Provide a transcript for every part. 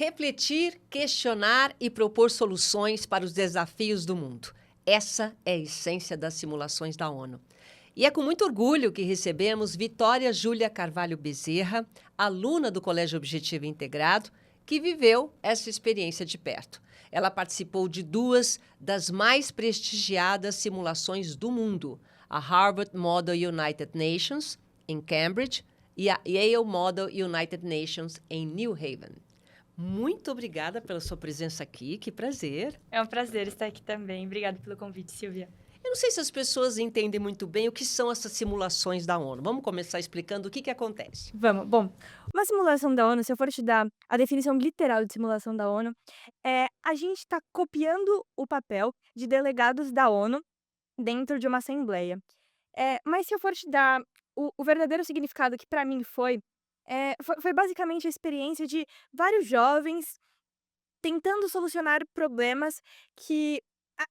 Refletir, questionar e propor soluções para os desafios do mundo. Essa é a essência das simulações da ONU. E é com muito orgulho que recebemos Vitória Júlia Carvalho Bezerra, aluna do Colégio Objetivo Integrado, que viveu essa experiência de perto. Ela participou de duas das mais prestigiadas simulações do mundo, a Harvard Model United Nations, em Cambridge, e a Yale Model United Nations, em New Haven. Muito obrigada pela sua presença aqui, que prazer. É um prazer estar aqui também. Obrigada pelo convite, Silvia. Eu não sei se as pessoas entendem muito bem o que são essas simulações da ONU. Vamos começar explicando o que acontece. Vamos. Bom, uma simulação da ONU, se eu for te dar a definição literal de simulação da ONU, a gente está copiando o papel de delegados da ONU dentro de uma assembleia. Mas se eu for te dar o verdadeiro significado que para mim foi basicamente a experiência de vários jovens tentando solucionar problemas que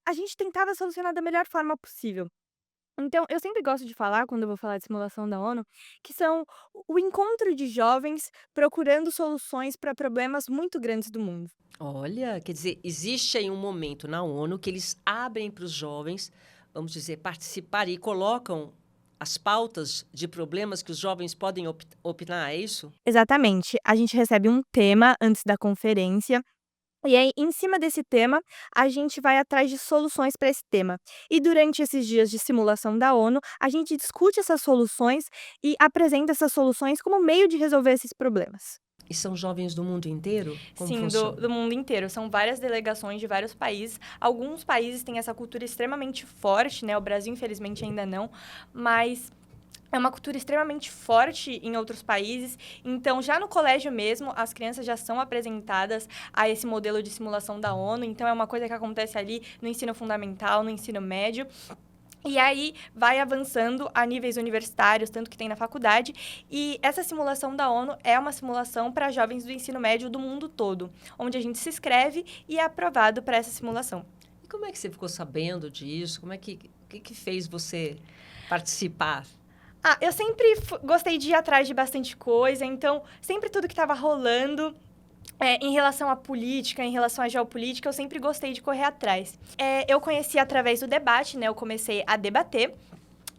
a gente tentava solucionar da melhor forma possível. Então, eu sempre gosto de falar, quando eu vou falar de simulação da ONU, que são o encontro de jovens procurando soluções para problemas muito grandes do mundo. Olha, quer dizer, existe aí um momento na ONU que eles abrem para os jovens, vamos dizer, participarem e colocam as pautas de problemas que os jovens podem opinar, é isso? Exatamente. A gente recebe um tema antes da conferência. E aí, em cima desse tema, a gente vai atrás de soluções para esse tema. E durante esses dias de simulação da ONU, a gente discute essas soluções e apresenta essas soluções como meio de resolver esses problemas. E são jovens do mundo inteiro? Como Sim, do, funciona? do mundo inteiro. São várias delegações de vários países. Alguns países têm essa cultura extremamente forte, né? O Brasil, infelizmente, ainda não. Mas é uma cultura extremamente forte em outros países. Então, já no colégio mesmo, as crianças já são apresentadas a esse modelo de simulação da ONU. Então, é uma coisa que acontece ali no ensino fundamental, no ensino médio. E aí, vai avançando a níveis universitários, tanto que tem na faculdade. E essa simulação da ONU é uma simulação para jovens do ensino médio do mundo todo, onde a gente se inscreve e é aprovado para essa simulação. E como é que você ficou sabendo disso? Como é que fez você participar? Eu sempre gostei de ir atrás de bastante coisa, então, sempre tudo que estava rolando em relação à política, em relação à geopolítica, eu sempre gostei de correr atrás. Eu conheci através do debate, né? Eu comecei a debater.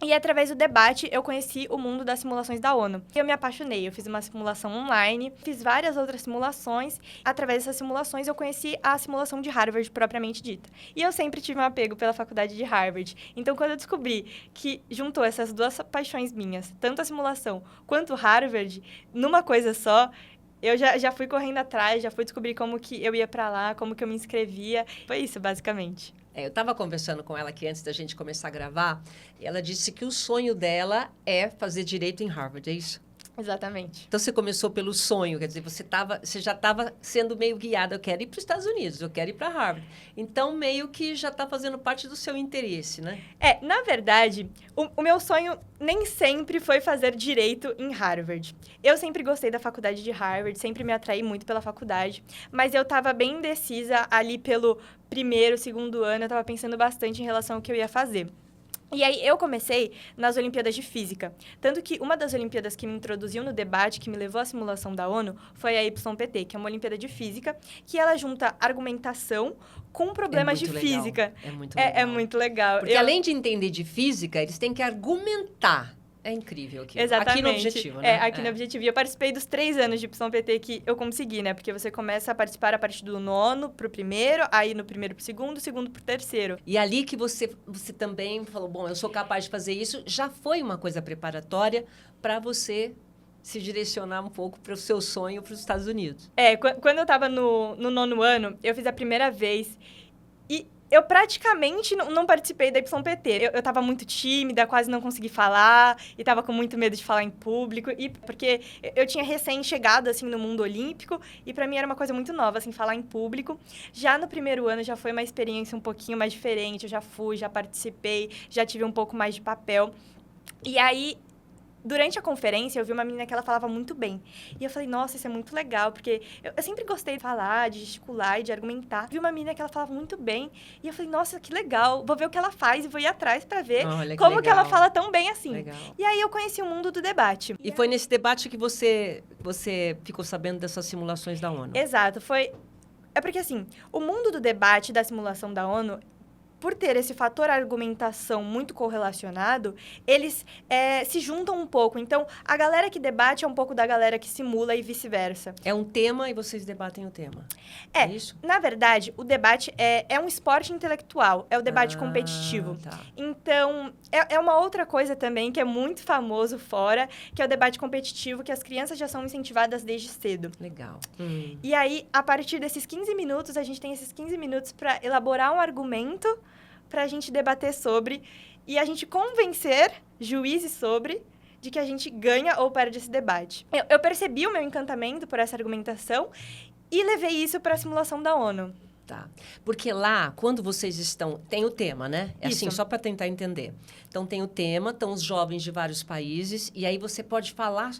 E através do debate, eu conheci o mundo das simulações da ONU. Eu me apaixonei, eu fiz uma simulação online, fiz várias outras simulações. Através dessas simulações, eu conheci a simulação de Harvard, propriamente dita. E eu sempre tive um apego pela faculdade de Harvard. Então, quando eu descobri que juntou essas duas paixões minhas, tanto a simulação quanto Harvard, numa coisa só, eu já fui correndo atrás, já fui descobrir como que eu ia pra lá, como que eu me inscrevia. Foi isso, basicamente. Eu estava conversando com ela aqui antes da gente começar a gravar, e ela disse que o sonho dela é fazer direito em Harvard, é isso? Exatamente. Então, você começou pelo sonho, quer dizer, você já estava sendo meio guiada, eu quero ir para os Estados Unidos, eu quero ir para Harvard. Então, meio que já está fazendo parte do seu interesse, né? Na verdade, o meu sonho nem sempre foi fazer direito em Harvard. Eu sempre gostei da faculdade de Harvard, sempre me atraí muito pela faculdade, mas eu estava bem indecisa ali pelo primeiro, segundo ano, eu estava pensando bastante em relação ao que eu ia fazer. E aí, eu comecei nas Olimpíadas de Física. Tanto que uma das Olimpíadas que me introduziu no debate, que me levou à simulação da ONU, foi a YPT, que é uma Olimpíada de Física, que ela junta argumentação com problemas de física. É muito legal. É muito legal. Porque além de entender de física, eles têm que argumentar. É incrível aquilo. Exatamente. Aqui no Objetivo, né? Aqui no Objetivo. E eu participei dos 3 anos de YPT que eu consegui, né? Porque você começa a participar a partir do 9º pro primeiro, aí no primeiro pro segundo pro terceiro. E ali que você também falou, bom, eu sou capaz de fazer isso, já foi uma coisa preparatória para você se direcionar um pouco para o seu sonho para os Estados Unidos. Quando eu estava no 9º ano, eu fiz a primeira vez e eu praticamente não participei da YPT. Eu tava muito tímida, quase não consegui falar, e tava com muito medo de falar em público, e porque eu tinha recém-chegado, assim, no mundo olímpico, e pra mim era uma coisa muito nova, assim, falar em público. Já no primeiro ano, já foi uma experiência um pouquinho mais diferente, eu já fui, já participei, já tive um pouco mais de papel. E aí, Durante a conferência, eu vi uma menina que ela falava muito bem. E eu falei, nossa, isso é muito legal, porque eu sempre gostei de falar, de gesticular e de argumentar. Vi uma menina que ela falava muito bem, e eu falei, nossa, que legal, vou ver o que ela faz e vou ir atrás pra ver como que ela fala tão bem assim. Legal. E aí eu conheci o mundo do debate. E foi nesse debate que você ficou sabendo dessas simulações da ONU? Exato, É porque, assim, o mundo do debate e da simulação da ONU, por ter esse fator argumentação muito correlacionado, eles se juntam um pouco. Então, a galera que debate é um pouco da galera que simula e vice-versa. É um tema e vocês debatem o tema. É isso? Na verdade, o debate é um esporte intelectual, é o debate competitivo. Tá. Então, é uma outra coisa também que é muito famoso fora, que é o debate competitivo, que as crianças já são incentivadas desde cedo. Legal. E aí, a partir desses 15 minutos, a gente tem esses 15 minutos para elaborar um argumento para a gente debater sobre e a gente convencer juízes sobre de que a gente ganha ou perde esse debate. Eu percebi o meu encantamento por essa argumentação e levei isso para a simulação da ONU. Tá. Porque lá, quando vocês estão... Tem o tema, né? É Isso. assim, só para tentar entender. Então, tem o tema, estão os jovens de vários países, e aí você pode falar...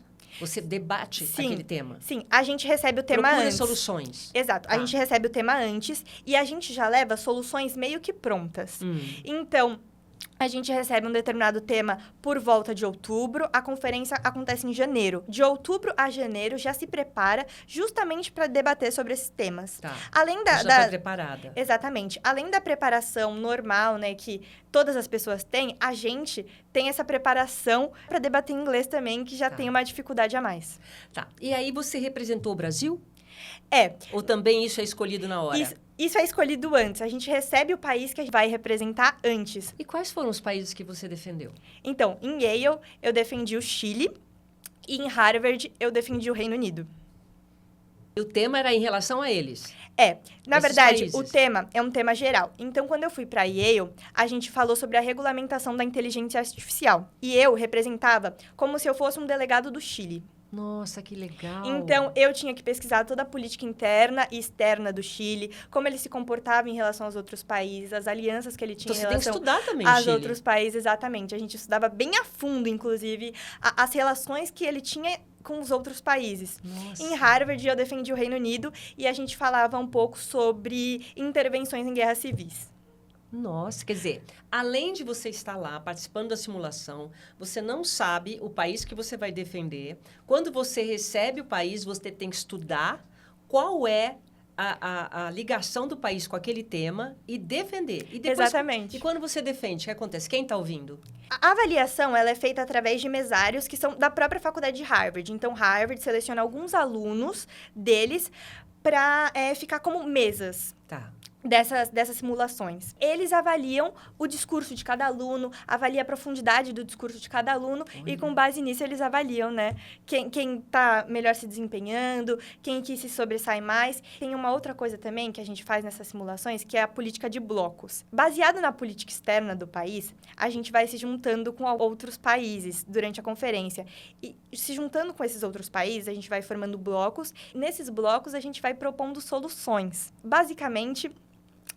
Você debate aquele tema. Sim, a gente recebe o tema Procura antes. soluções. Exato. A gente recebe o tema antes e a gente já leva soluções meio que prontas. Então, a gente recebe um determinado tema por volta de outubro. A conferência acontece em janeiro. De outubro a janeiro, já se prepara justamente para debater sobre esses temas. Tá. Além Já está preparada. Exatamente. Além da preparação normal, né, que todas as pessoas têm, a gente tem essa preparação para debater em inglês também, que já tem uma dificuldade a mais. Tá. E aí você representou o Brasil? É. Ou também isso é escolhido na hora? Isso é escolhido antes. A gente recebe o país que a gente vai representar antes. E quais foram os países que você defendeu? Então, em Yale, eu defendi o Chile. E em Harvard, eu defendi o Reino Unido. E o tema era em relação a eles? Na verdade, países. o tema é um tema geral. Então, quando eu fui para Yale, a gente falou sobre a regulamentação da inteligência artificial. E eu representava como se eu fosse um delegado do Chile. Nossa, que legal! Então, eu tinha que pesquisar toda a política interna e externa do Chile, como ele se comportava em relação aos outros países, as alianças que ele tinha Então, em relação você tem que estudar também aos Chile. outros países, exatamente. A gente estudava bem a fundo, inclusive, as relações que ele tinha com os outros países. Nossa. Em Harvard, eu defendi o Reino Unido e a gente falava um pouco sobre intervenções em guerras civis. Nossa, quer dizer, além de você estar lá participando da simulação, você não sabe o país que você vai defender. Quando você recebe o país, você tem que estudar qual é a ligação do país com aquele tema e defender. E depois, Exatamente. E quando você defende, o que acontece? Quem está ouvindo? A avaliação ela é feita através de mesários que são da própria faculdade de Harvard. Então, Harvard seleciona alguns alunos deles para ficar como mesas. Tá. Dessas simulações. Eles avaliam o discurso de cada aluno, avaliam a profundidade do discurso de cada aluno e com base nisso eles avaliam, né? Quem tá melhor se desempenhando, quem que se sobressai mais. Tem uma outra coisa também que a gente faz nessas simulações, que é a política de blocos. Baseado na política externa do país, a gente vai se juntando com outros países durante a conferência. E se juntando com esses outros países, a gente vai formando blocos. Nesses blocos, a gente vai propondo soluções. Basicamente,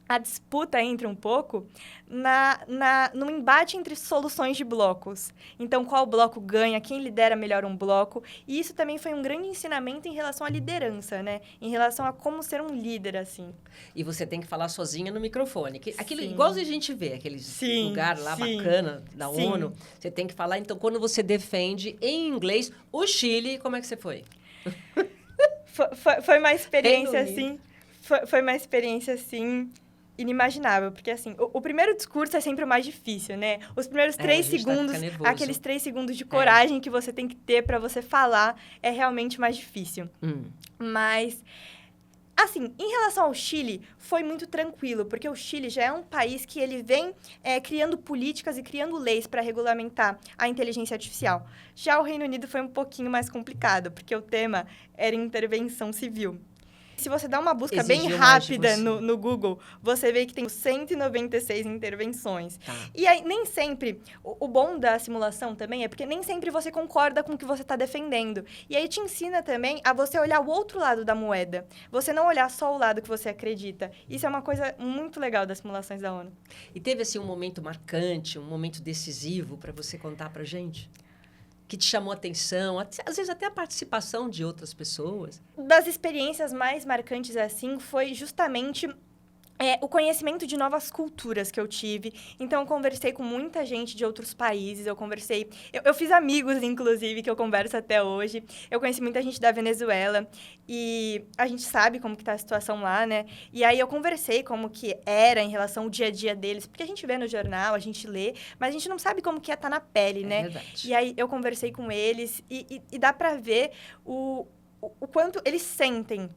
a disputa entra um pouco no embate entre soluções de blocos. Então, qual bloco ganha, quem lidera melhor um bloco. E isso também foi um grande ensinamento em relação à liderança, né? Em relação a como ser um líder, assim. E você tem que falar sozinha no microfone. Aquilo Sim. igual a gente vê, aquele lugar lá bacana da ONU. Você tem que falar. Então, quando você defende em inglês o Chile, como é que você foi? Foi uma experiência, assim... Foi uma experiência, assim... inimaginável, porque assim, o primeiro discurso é sempre o mais difícil, né? Os primeiros 3 segundos, aqueles 3 segundos de coragem que você tem que ter para você falar, é realmente mais difícil. Mas, assim, em relação ao Chile, foi muito tranquilo, porque o Chile já é um país que ele vem criando políticas e criando leis para regulamentar a inteligência artificial. Já o Reino Unido foi um pouquinho mais complicado, porque o tema era intervenção civil. Se você dá uma busca bem rápida no Google, você vê que tem 196 intervenções. Tá. E aí, nem sempre... O bom da simulação também é porque nem sempre você concorda com o que você está defendendo. E aí te ensina também a você olhar o outro lado da moeda. Você não olhar só o lado que você acredita. Isso é uma coisa muito legal das simulações da ONU. E teve, assim, um momento marcante, um momento decisivo para você contar para gente? que te chamou a atenção, às vezes até a participação de outras pessoas? Das experiências mais marcantes, assim, foi justamente o conhecimento de novas culturas que eu tive. Então, eu conversei com muita gente de outros países, eu fiz amigos, inclusive, que eu converso até hoje. Eu conheci muita gente da Venezuela e a gente sabe como que tá a situação lá, né? E aí, eu conversei como que era em relação ao dia a dia deles, porque a gente vê no jornal, a gente lê, mas a gente não sabe como que é estar na pele, né? Verdade. E aí, eu conversei com eles e dá pra ver o quanto eles sentem,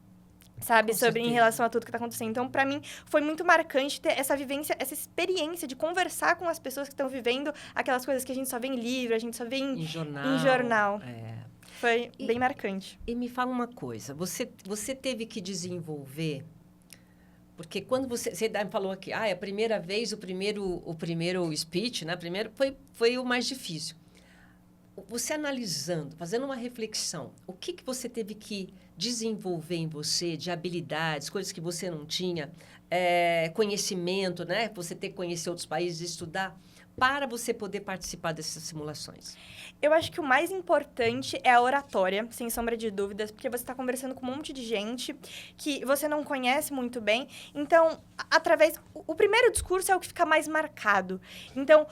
sabe, Com sobre em certeza. relação a tudo que tá acontecendo. Então, pra mim, foi muito marcante ter essa vivência, essa experiência de conversar com as pessoas que estão vivendo aquelas coisas que a gente só vê em livro, a gente só vê em jornal. Foi bem marcante. E me fala uma coisa, você teve que desenvolver, porque quando você falou aqui, a primeira vez, o primeiro speech, né, foi o mais difícil. Você analisando, fazendo uma reflexão, o que você teve que desenvolver em você de habilidades, coisas que você não tinha, conhecimento, né? Você ter que conhecer outros países, estudar, para você poder participar dessas simulações? Eu acho que o mais importante é a oratória, sem sombra de dúvidas, porque você está conversando com um monte de gente que você não conhece muito bem. Então, o primeiro discurso é o que fica mais marcado. Então,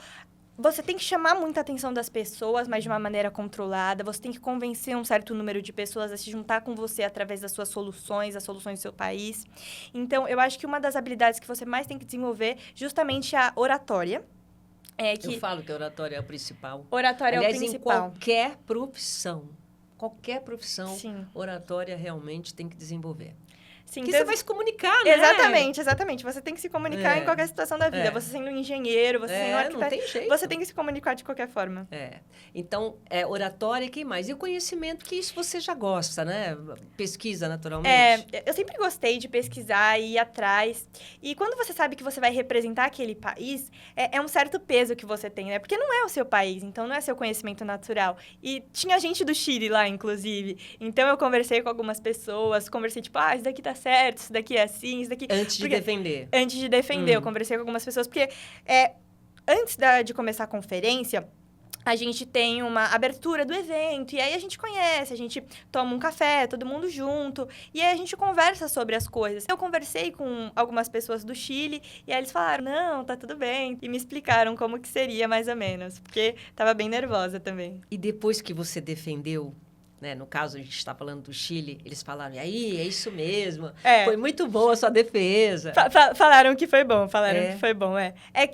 você tem que chamar muita atenção das pessoas, mas de uma maneira controlada. Você tem que convencer um certo número de pessoas a se juntar com você através das suas soluções, as soluções do seu país. Então, eu acho que uma das habilidades que você mais tem que desenvolver justamente é a oratória. Eu falo que a oratória é o principal. Oratória Aliás, é o principal. em qualquer profissão, Sim. oratória realmente tem que desenvolver. Sim, Porque você vai se comunicar, né? Exatamente. Você tem que se comunicar em qualquer situação da vida. Você sendo um engenheiro, você sendo um arquiteto, não tem jeito. você tem que se comunicar de qualquer forma. Então, oratória, quem mais? E o conhecimento, que isso você já gosta, né? Pesquisa, naturalmente. Eu sempre gostei de pesquisar e ir atrás. E quando você sabe que você vai representar aquele país, é um certo peso que você tem, né? Porque não é o seu país, então não é seu conhecimento natural. E tinha gente do Chile lá, inclusive. Então, eu conversei com algumas pessoas, tipo, isso daqui tá certo, isso daqui é assim, isso daqui... Antes de defender. Antes de defender, eu conversei com algumas pessoas, porque antes de começar a conferência, a gente tem uma abertura do evento, e aí a gente conhece, a gente toma um café, todo mundo junto, e aí a gente conversa sobre as coisas. Eu conversei com algumas pessoas do Chile, e aí eles falaram, não, tá tudo bem, e me explicaram como que seria, mais ou menos, porque tava bem nervosa também. E depois que você defendeu, né, no caso, a gente está falando do Chile, eles falaram, e aí, é isso mesmo, foi muito boa a sua defesa. Falaram que foi bom, que foi bom,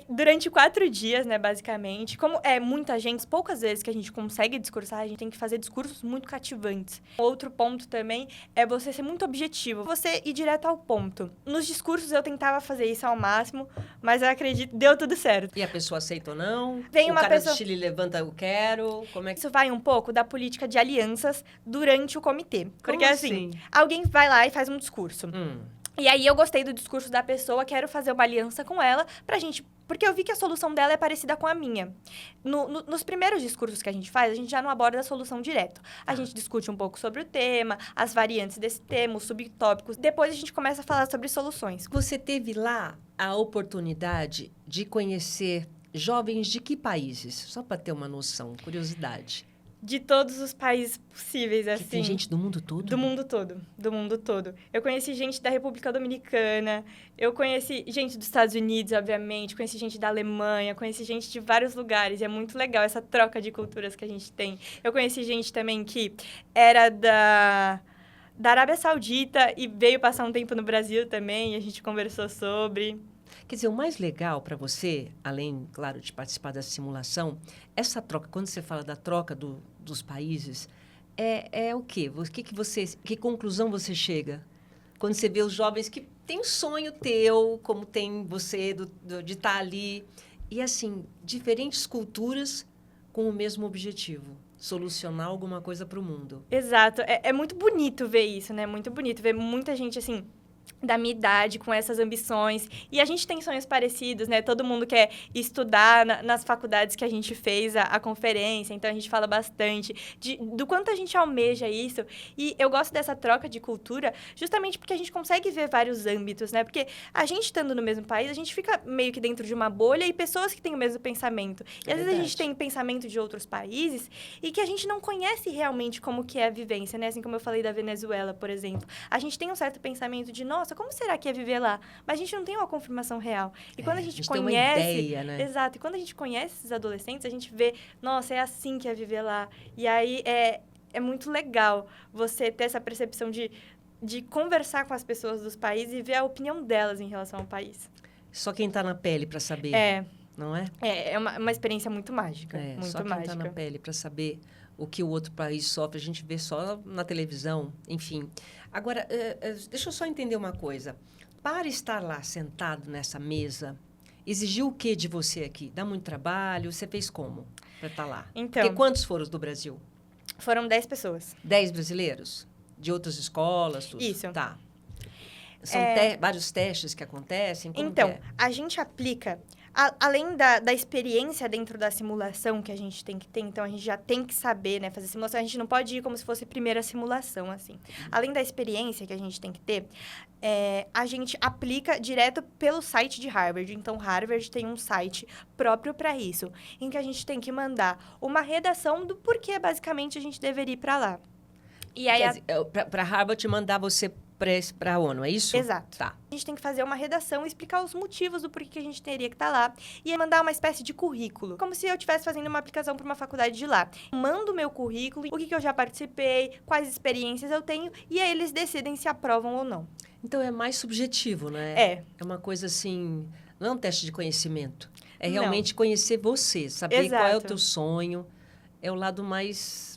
durante 4 dias, né, basicamente, como é muita gente, poucas vezes que a gente consegue discursar, a gente tem que fazer discursos muito cativantes. Outro ponto também é você ser muito objetivo, você ir direto ao ponto. Nos discursos eu tentava fazer isso ao máximo, mas eu acredito, deu tudo certo. E a pessoa aceita ou não? Vem uma pessoa... do Chile levanta, eu quero, como é que... Isso vai um pouco da política de alianças durante o comitê. Porque, assim, alguém vai lá e faz um discurso. E aí, eu gostei do discurso da pessoa, quero fazer uma aliança com ela pra gente... Porque eu vi que a solução dela é parecida com a minha. Nos primeiros discursos que a gente faz, a gente já não aborda a solução direto. A gente discute um pouco sobre o tema, as variantes desse tema, os subtópicos. Depois, a gente começa a falar sobre soluções. Você teve lá a oportunidade de conhecer jovens de que países? Só para ter uma noção, curiosidade. De todos os países possíveis, assim. Tem gente do mundo todo? Do mundo todo. Eu conheci gente da República Dominicana, eu conheci gente dos Estados Unidos, obviamente, conheci gente da Alemanha, conheci gente de vários lugares. E é muito legal essa troca de culturas que a gente tem. Eu conheci gente também que era da Arábia Saudita e veio passar um tempo no Brasil também, e a gente conversou sobre... Quer dizer, o mais legal para você, além, claro, de participar da simulação, essa troca, quando você fala da troca dos países, é o quê? Que conclusão você chega? Quando você vê os jovens que têm um sonho teu, como tem você, de estar ali, e assim, diferentes culturas com o mesmo objetivo, solucionar alguma coisa para o mundo. Exato. É muito bonito ver isso, né? Muito bonito ver muita gente, assim... da minha idade, com essas ambições. E a gente tem sonhos parecidos, né? Todo mundo quer estudar nas faculdades que a gente fez a conferência, então a gente fala bastante do quanto a gente almeja isso. E eu gosto dessa troca de cultura justamente porque a gente consegue ver vários âmbitos, né? Porque a gente estando no mesmo país, a gente fica meio que dentro de uma bolha e pessoas que têm o mesmo pensamento. E às vezes a gente tem pensamento de outros países e que a gente não conhece realmente como que é a vivência, né? Assim como eu falei da Venezuela, por exemplo. A gente tem um certo pensamento de, nossa, como será que é viver lá? Mas a gente não tem uma confirmação real. E quando a gente conhece... tem uma ideia, né? Exato. E quando a gente conhece esses adolescentes, a gente vê, nossa, é assim que é viver lá. E aí é muito legal você ter essa percepção de conversar com as pessoas dos países e ver a opinião delas em relação ao país. Só quem está na pele para saber, não é? É uma experiência muito mágica. Muito só quem está na pele para saber o que o outro país sofre, a gente vê só na televisão, enfim. Agora, deixa eu só entender uma coisa. Para estar lá sentado nessa mesa, exigiu o que de você aqui? Dá muito trabalho? Você fez como para estar lá? Então, porque quantos foram do Brasil? Foram 10 pessoas. 10 brasileiros? De outras escolas? Tudo? Isso. Tá. São vários testes que acontecem? Como então, que é? a gente aplica... Além da experiência dentro da simulação que a gente tem que ter, então a gente já tem que saber, né, fazer simulação. A gente não pode ir como se fosse a primeira simulação, assim. Além da experiência que a gente tem que ter, a gente aplica direto pelo site de Harvard. Então, Harvard tem um site próprio para isso, em que a gente tem que mandar uma redação do porquê, basicamente, a gente deveria ir para lá. E aí, para Harvard mandar você para a ONU, é isso? Exato. Tá. A gente tem que fazer uma redação e explicar os motivos do porquê que a gente teria que estar lá. E mandar uma espécie de currículo. Como se eu estivesse fazendo uma aplicação para uma faculdade de lá. Mando o meu currículo, o que eu já participei, quais experiências eu tenho. E aí eles decidem se aprovam ou não. Então, é mais subjetivo, né? É uma coisa assim... Não é um teste de conhecimento. É realmente conhecer você. Saber qual é o teu sonho. É o lado mais...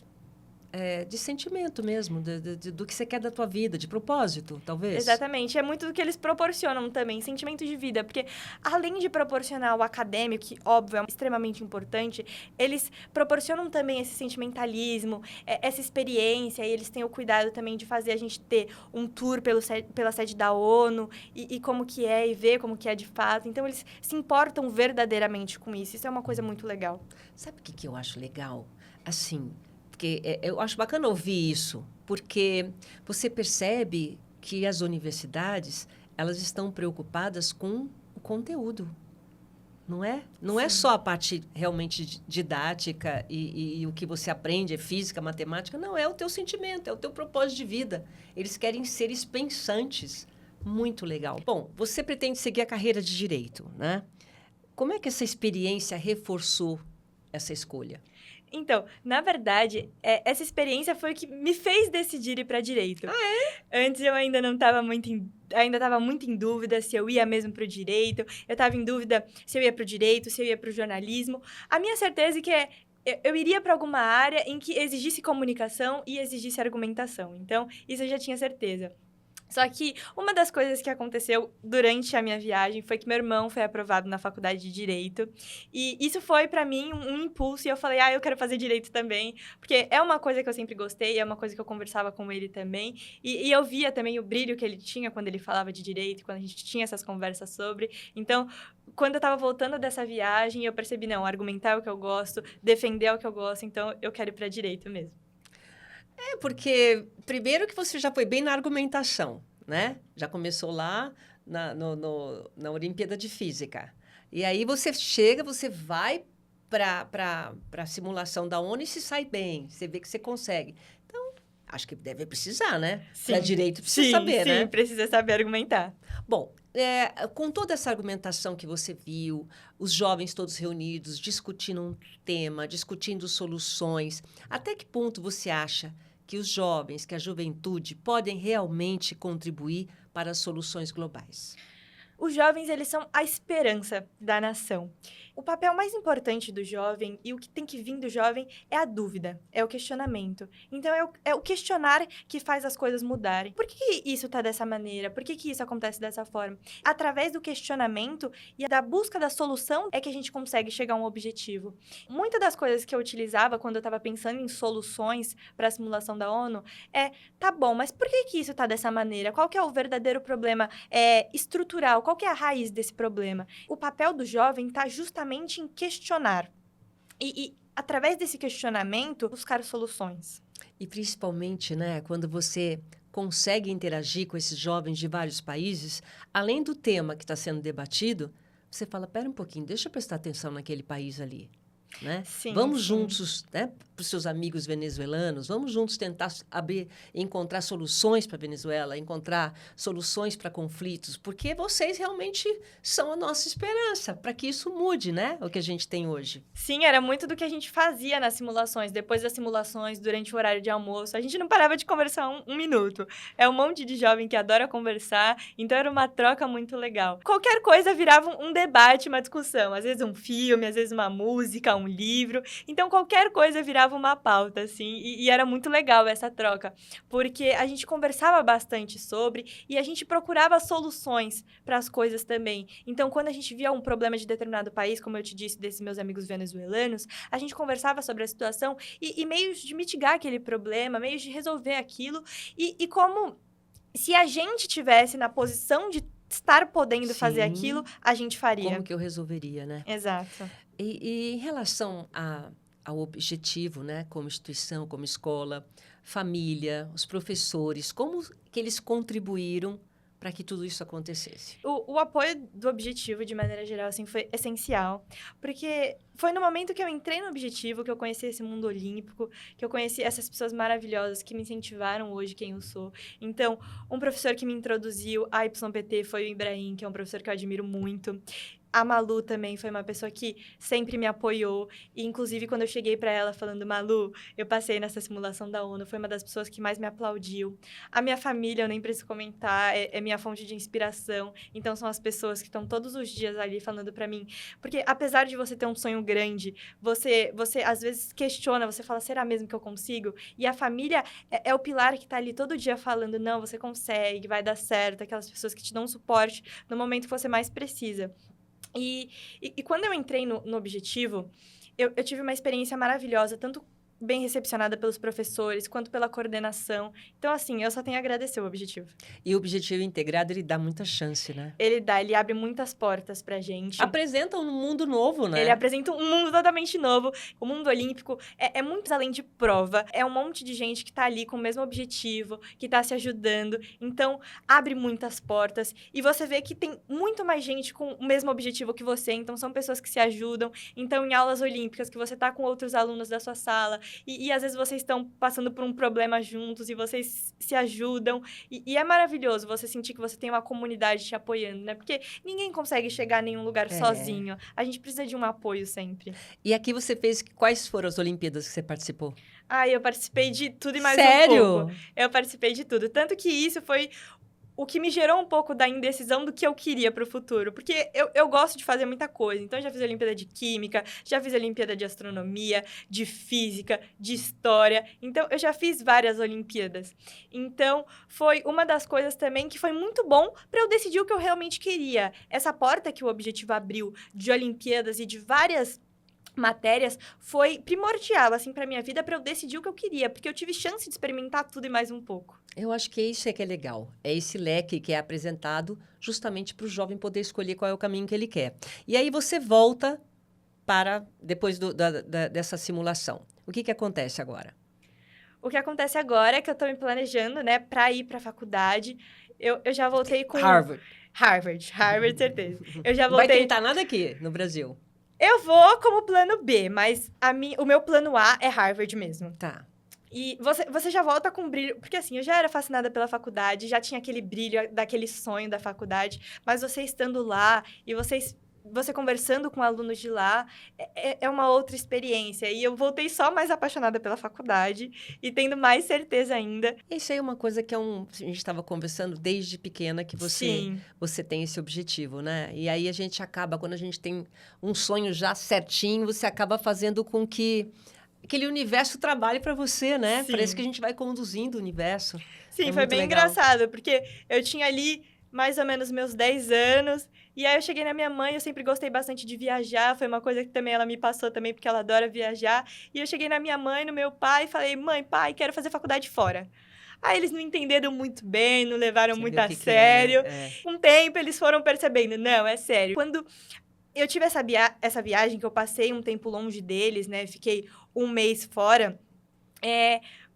de sentimento mesmo, do que você quer da tua vida, de propósito, talvez. Exatamente. É muito do que eles proporcionam também, sentimento de vida. Porque, além de proporcionar o acadêmico, que, óbvio, é extremamente importante, eles proporcionam também esse sentimentalismo, essa experiência, e eles têm o cuidado também de fazer a gente ter um tour pela sede da ONU, e como que é, e ver como que é de fato. Então, eles se importam verdadeiramente com isso. Isso é uma coisa muito legal. Sabe o que eu acho legal? Assim... Porque eu acho bacana ouvir isso, porque você percebe que as universidades, elas estão preocupadas com o conteúdo, não é? Não é só a parte realmente didática e o que você aprende, é física, matemática, não, é o teu sentimento, é o teu propósito de vida. Eles querem seres pensantes. Muito legal. Bom, você pretende seguir a carreira de direito, né? Como é que essa experiência reforçou essa escolha? Então, na verdade, essa experiência foi o que me fez decidir ir para direito. Antes eu ainda não estava muito em dúvida se eu ia mesmo para o direito. Eu estava em dúvida se eu ia para o direito, se eu ia para o jornalismo. A minha certeza é que eu iria para alguma área em que exigisse comunicação e exigisse argumentação. Então, isso eu já tinha certeza. Só que uma das coisas que aconteceu durante a minha viagem foi que meu irmão foi aprovado na faculdade de Direito. E isso foi, para mim, um impulso. E eu falei, eu quero fazer Direito também. Porque é uma coisa que eu sempre gostei, é uma coisa que eu conversava com ele também. E eu via também o brilho que ele tinha quando ele falava de Direito, quando a gente tinha essas conversas sobre. Então, quando eu estava voltando dessa viagem, eu percebi, não, argumentar é o que eu gosto, defender é o que eu gosto. Então, eu quero ir para Direito mesmo. Porque, primeiro que você já foi bem na argumentação, né? Já começou lá na Olimpíada de Física. E aí você vai para a simulação da ONU e se sai bem. Você vê que você consegue. Então, acho que deve precisar, né? Para direito precisa saber, né? Sim, precisa saber argumentar. Bom, com toda essa argumentação que você viu, os jovens todos reunidos, discutindo um tema, discutindo soluções, até que ponto você acha que os jovens, que a juventude, podem realmente contribuir para as soluções globais? Os jovens, eles são a esperança da nação. O papel mais importante do jovem e o que tem que vir do jovem é a dúvida, é o questionamento. Então, é o questionar que faz as coisas mudarem. Por que isso tá dessa maneira? Por que isso acontece dessa forma? Através do questionamento e da busca da solução é que a gente consegue chegar a um objetivo. Muitas das coisas que eu utilizava quando eu estava pensando em soluções para a simulação da ONU tá bom, mas por que isso tá dessa maneira? Qual que é o verdadeiro problema estrutural? Qual que é a raiz desse problema? O papel do jovem tá justamente em questionar. E através desse questionamento, buscar soluções. E principalmente, né, quando você consegue interagir com esses jovens de vários países, além do tema que está sendo debatido, você fala, pera um pouquinho, deixa eu prestar atenção naquele país ali. Né? Sim, vamos sim. juntos, né, para os seus amigos venezuelanos, vamos juntos tentar encontrar soluções para a Venezuela, encontrar soluções para conflitos, porque vocês realmente são a nossa esperança para que isso mude, né, o que a gente tem hoje. Sim, era muito do que a gente fazia nas simulações. Depois das simulações, durante o horário de almoço, a gente não parava de conversar um minuto. É um monte de jovem que adora conversar, então era uma troca muito legal. Qualquer coisa virava um debate, uma discussão. Às vezes um filme, às vezes uma música, um livro. Então, qualquer coisa virava uma pauta, assim, e era muito legal essa troca, porque a gente conversava bastante sobre e a gente procurava soluções para as coisas também. Então, quando a gente via um problema de determinado país, como eu te disse, desses meus amigos venezuelanos, a gente conversava sobre a situação e meios de mitigar aquele problema, meios de resolver aquilo, e como se a gente tivesse na posição de estar podendo fazer aquilo, a gente faria. Como que eu resolveria, né? Exato. E em relação ao objetivo, né, como instituição, como escola, família, os professores, como que eles contribuíram para que tudo isso acontecesse? O apoio do Objetivo, de maneira geral, assim, foi essencial, porque foi no momento que eu entrei no Objetivo que eu conheci esse mundo olímpico, que eu conheci essas pessoas maravilhosas que me incentivaram hoje quem eu sou. Então, um professor que me introduziu à YPT foi o Ibrahim, que é um professor que eu admiro muito. A Malu também foi uma pessoa que sempre me apoiou. E, inclusive, quando eu cheguei para ela falando, Malu, eu passei nessa simulação da ONU, foi uma das pessoas que mais me aplaudiu. A minha família, eu nem preciso comentar, é minha fonte de inspiração. Então, são as pessoas que estão todos os dias ali falando para mim. Porque, apesar de você ter um sonho grande, você às vezes questiona, você fala, será mesmo que eu consigo? E a família é o pilar que tá ali todo dia falando, não, você consegue, vai dar certo. Aquelas pessoas que te dão suporte no momento que você mais precisa. E quando eu entrei no Objetivo, eu tive uma experiência maravilhosa, tanto bem recepcionada pelos professores, quanto pela coordenação. Então, assim, eu só tenho a agradecer o Objetivo. E o Objetivo Integrado, ele dá muita chance, né? Ele abre muitas portas pra gente. Apresenta um mundo novo, né? Ele apresenta um mundo totalmente novo. O mundo olímpico é muito além de prova. É um monte de gente que tá ali com o mesmo objetivo, que tá se ajudando. Então, abre muitas portas. E você vê que tem muito mais gente com o mesmo objetivo que você. Então, são pessoas que se ajudam. Então, em aulas olímpicas, que você tá com outros alunos da sua sala. E às vezes, vocês estão passando por um problema juntos e vocês se ajudam. E é maravilhoso você sentir que você tem uma comunidade te apoiando, né? Porque ninguém consegue chegar a nenhum lugar sozinho. A gente precisa de um apoio sempre. E aqui você fez... Quais foram as Olimpíadas que você participou? Eu participei de tudo e mais Sério? um pouco. Eu participei de tudo. Tanto que isso foi o que me gerou um pouco da indecisão do que eu queria para o futuro. Porque eu gosto de fazer muita coisa. Então, eu já fiz a Olimpíada de Química, já fiz a Olimpíada de Astronomia, de Física, de História. Então, eu já fiz várias Olimpíadas. Então, foi uma das coisas também que foi muito bom para eu decidir o que eu realmente queria. Essa porta que o Objetivo abriu de Olimpíadas e de várias matérias foi primordial, assim, para minha vida, para eu decidir o que eu queria, porque eu tive chance de experimentar tudo e mais um pouco. Eu acho que isso é que é legal. É esse leque que é apresentado justamente para o jovem poder escolher qual é o caminho que ele quer. E aí você volta para, depois dessa simulação. O que acontece agora? O que acontece agora é que eu estou me planejando, né, para ir para a faculdade. Eu já voltei com... Harvard, certeza. Eu já voltei... Vai tentar nada aqui no Brasil. Eu vou como plano B, mas o meu plano A é Harvard mesmo. Tá. E você já volta com brilho... Porque, assim, eu já era fascinada pela faculdade, já tinha aquele brilho daquele sonho da faculdade, mas você estando lá e você você conversando com alunos de lá, é uma outra experiência. E eu voltei só mais apaixonada pela faculdade e tendo mais certeza ainda. Isso aí é uma coisa que a gente estava conversando desde pequena, que Sim. você tem esse objetivo, né? E aí a gente acaba, quando a gente tem um sonho já certinho, você acaba fazendo com que aquele universo trabalhe para você, né? Sim. Parece que a gente vai conduzindo o universo. Sim, É foi muito bem legal. engraçado, porque eu tinha ali mais ou menos meus 10 anos, e aí eu cheguei na minha mãe, eu sempre gostei bastante de viajar, foi uma coisa que também ela me passou também, porque ela adora viajar, e eu cheguei na minha mãe, no meu pai, e falei, mãe, pai, quero fazer faculdade fora. Aí eles não entenderam muito bem, não levaram Você muito vê o a que que sério. é, né? Com o tempo, eles foram percebendo, não, é sério. Quando eu tive essa viagem, que eu passei um tempo longe deles, né, fiquei um mês fora,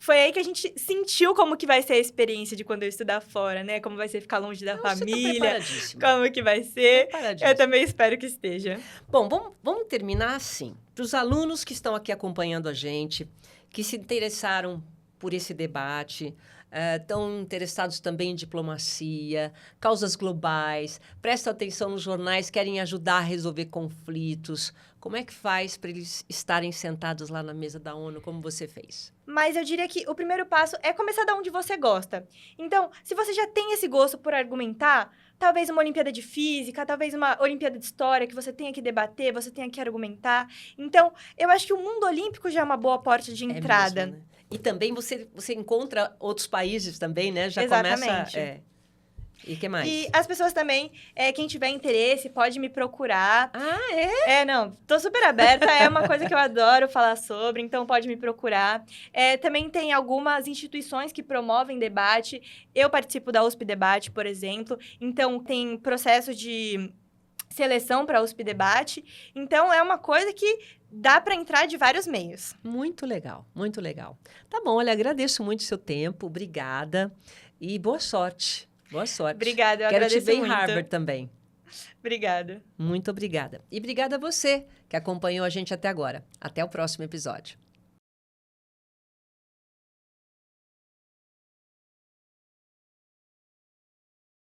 foi aí que a gente sentiu como que vai ser a experiência de quando eu estudar fora, né? Como vai ser ficar longe da Você tá família, preparadíssima. como que vai ser. Preparadíssima. Eu também espero que esteja. Bom, vamos terminar assim. Para os alunos que estão aqui acompanhando a gente, que se interessaram por esse debate, estão interessados também em diplomacia, causas globais, prestam atenção nos jornais, querem ajudar a resolver conflitos. Como é que faz para eles estarem sentados lá na mesa da ONU, como você fez? Mas eu diria que o primeiro passo é começar da onde você gosta. Então, se você já tem esse gosto por argumentar, talvez uma Olimpíada de Física, talvez uma Olimpíada de História, que você tenha que debater, você tenha que argumentar. Então, eu acho que o mundo olímpico já é uma boa porta de entrada. É mesmo, né? E também você encontra outros países também, né? Já Exatamente. começa... E o que mais? E as pessoas também, quem tiver interesse, pode me procurar. Ah, é? Não, tô super aberta, é uma coisa que eu adoro falar sobre, então pode me procurar. Também tem algumas instituições que promovem debate, eu participo da USP Debate, por exemplo, então tem processo de seleção para a USP Debate, então é uma coisa que dá para entrar de vários meios. Muito legal, muito legal. Tá bom, olha, agradeço muito o seu tempo, obrigada e boa sorte. Boa sorte. Obrigada, eu Quero te agradeço ver em muito. Harvard também. Obrigada. Muito obrigada. E obrigada a você que acompanhou a gente até agora. Até o próximo episódio.